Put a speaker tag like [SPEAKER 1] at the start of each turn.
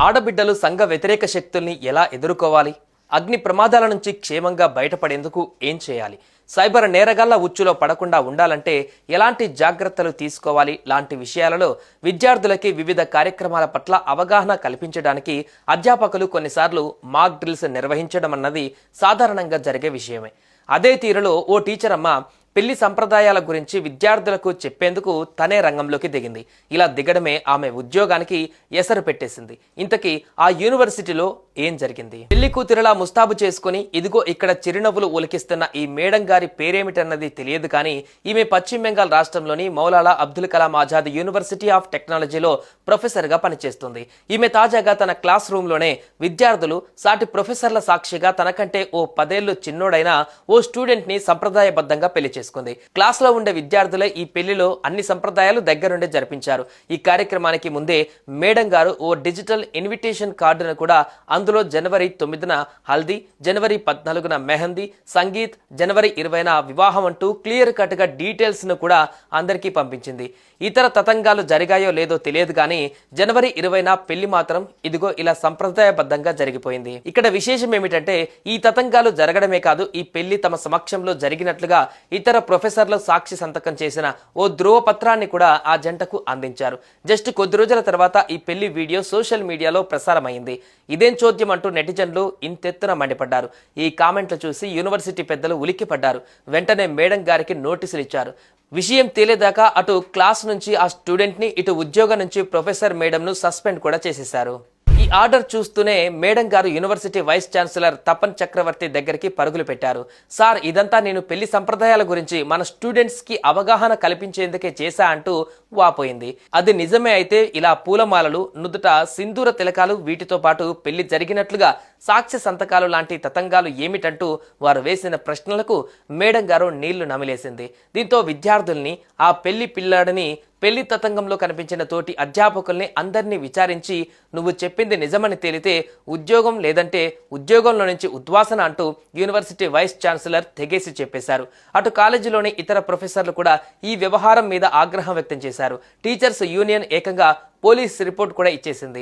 [SPEAKER 1] ఆడబిడ్డలు సంఘ వ్యతిరేక శక్తుల్ని ఎలా ఎదుర్కోవాలి? అగ్ని ప్రమాదాల నుంచి క్షేమంగా బయటపడేందుకు ఏం చేయాలి? సైబర్ నేరగాళ్ల ఉచ్చులో పడకుండా ఉండాలంటే ఎలాంటి జాగ్రత్తలు తీసుకోవాలి? లాంటి విషయాలలో విద్యార్థులకి వివిధ కార్యక్రమాల పట్ల అవగాహన కల్పించడానికి అధ్యాపకులు కొన్నిసార్లు మాక్ డ్రిల్స్ నిర్వహించడం అన్నది సాధారణంగా జరిగే విషయమే. అదే తీరులో ఓ టీచర్ అమ్మ పెళ్లి సంప్రదాయాల గురించి విద్యార్థులకు చెప్పేందుకు తనే రంగంలోకి దిగింది. ఇలా దిగడమే ఆమె ఉద్యోగానికి ఎసరు పెట్టేసింది. ఇంతకీ ఆ యూనివర్సిటీలో ఏం జరిగింది? పెళ్లి కూతురిలా ముస్తాబు చేసుకుని ఇదిగో ఇక్కడ చిరునవ్వులు ఒలికిస్తున్న ఈ మేడం గారి పేరేమిటన్నది తెలియదు, కానీ ఈమె పశ్చిమ బెంగాల్ రాష్ట్రంలోని మౌలానా అబ్దుల్ కలాం ఆజాద్ యూనివర్సిటీ ఆఫ్ టెక్నాలజీలో ప్రొఫెసర్ గా పనిచేస్తుంది. ఈమె తాజాగా తన క్లాస్ రూమ్ లోనే విద్యార్థులు సాటి ప్రొఫెసర్ల సాక్షిగా తనకంటే ఓ 10 ఏళ్లు చిన్నోడైన ఓ స్టూడెంట్ ని సంప్రదాయబద్ధంగా పెళ్లి చేసుకుంది. క్లాస్ లో ఉండే విద్యార్థులే ఈ పెళ్లిలో అన్ని సంప్రదాయాలు దగ్గరుండి జరిపించారు. ఈ కార్యక్రమానికి ముందే మేడం గారు ఓ డిజిటల్ ఇన్విటేషన్ కార్డును కూడా, అందులో జనవరి 9న హల్దీ, జనవరి 14న మెహందీ, సంగీత్, జనవరి 20న వివాహం అంటూ క్లియర్ కట్ గా డీటెయిల్స్ ను కూడా అందరికీ పంపించింది. ఇతర తతంగాలు జరిగాయో లేదో తెలియదు, కానీ జనవరి 20న పెళ్లి మాత్రం ఇదిగో ఇలా సంప్రదాయబద్ధంగా జరిగిపోయింది. ఇక్కడ విశేషం ఏమిటంటే ఈ తతంగాలు జరగడమే కాదు, ఈ పెళ్లి తమ సమక్షంలో జరిగినట్లుగా ఇతర ప్రొఫెసర్లు సాక్షి సంతకం చేసిన ఓ ధ్రువపత్రాన్ని కూడా ఆ జంటకు అందించారు. జస్ట్ కొద్ది రోజుల తర్వాత ఈ పెళ్లి వీడియో సోషల్ మీడియాలో ప్రసారమైంది. ఇదేం చోద్యం అంటూ నెటిజన్లు ఇంతెత్తున మండిపడ్డారు. ఈ కామెంట్లు చూసి యూనివర్సిటీ పెద్దలు ఉలిక్కిపడ్డారు. వెంటనే మేడం గారికి నోటీసులు ఇచ్చారు. విషయం తేలేదాకా అటు క్లాస్ నుంచి ఆ స్టూడెంట్ ని, ఇటు ఉద్యోగం నుంచి ప్రొఫెసర్ మేడం ను సస్పెండ్ కూడా చేసేశారు. ఈ ఆర్డర్ చూస్తూనే మేడం గారు యూనివర్సిటీ వైస్ ఛాన్సలర్ తపన్ చక్రవర్తి దగ్గరికి పరుగులు పెట్టారు. సార్, ఇదంతా నేను పెళ్లి సంప్రదాయాల గురించి మన స్టూడెంట్స్ కి అవగాహన కల్పించేందుకే చేశా అంటూ వాపోయింది. అది నిజమే అయితే ఇలా పూలమాలలు, నుదుట సింధూర తిలకాలు, వీటితో పాటు పెళ్లి జరిగినట్లుగా సాక్ష్య సంతకాలు లాంటి తతంగాలు ఏమిటంటూ వారు వేసిన ప్రశ్నలకు మేడం గారు నీళ్లు నమిలేసింది. దీంతో విద్యార్థుల్ని, ఆ పెళ్లి పిల్లాడిని, పెళ్లి తతంగంలో కనిపించిన తోటి అధ్యాపకుల్ని అందరినీ విచారించి నువ్వు చెప్పింది నిజమని తేలితే ఉద్యోగం, లేదంటే ఉద్యోగంలో నుంచి ఉద్వాసన అంటూ యూనివర్సిటీ వైస్ ఛాన్సలర్ తెగేసి చెప్పేశారు. అటు కాలేజీలోని ఇతర ప్రొఫెసర్లు కూడా ఈ వ్యవహారం మీద ఆగ్రహం వ్యక్తం చేశారు. టీచర్స్ యూనియన్ ఏకంగా పోలీస్ రిపోర్ట్ కూడా ఇచ్చేసింది.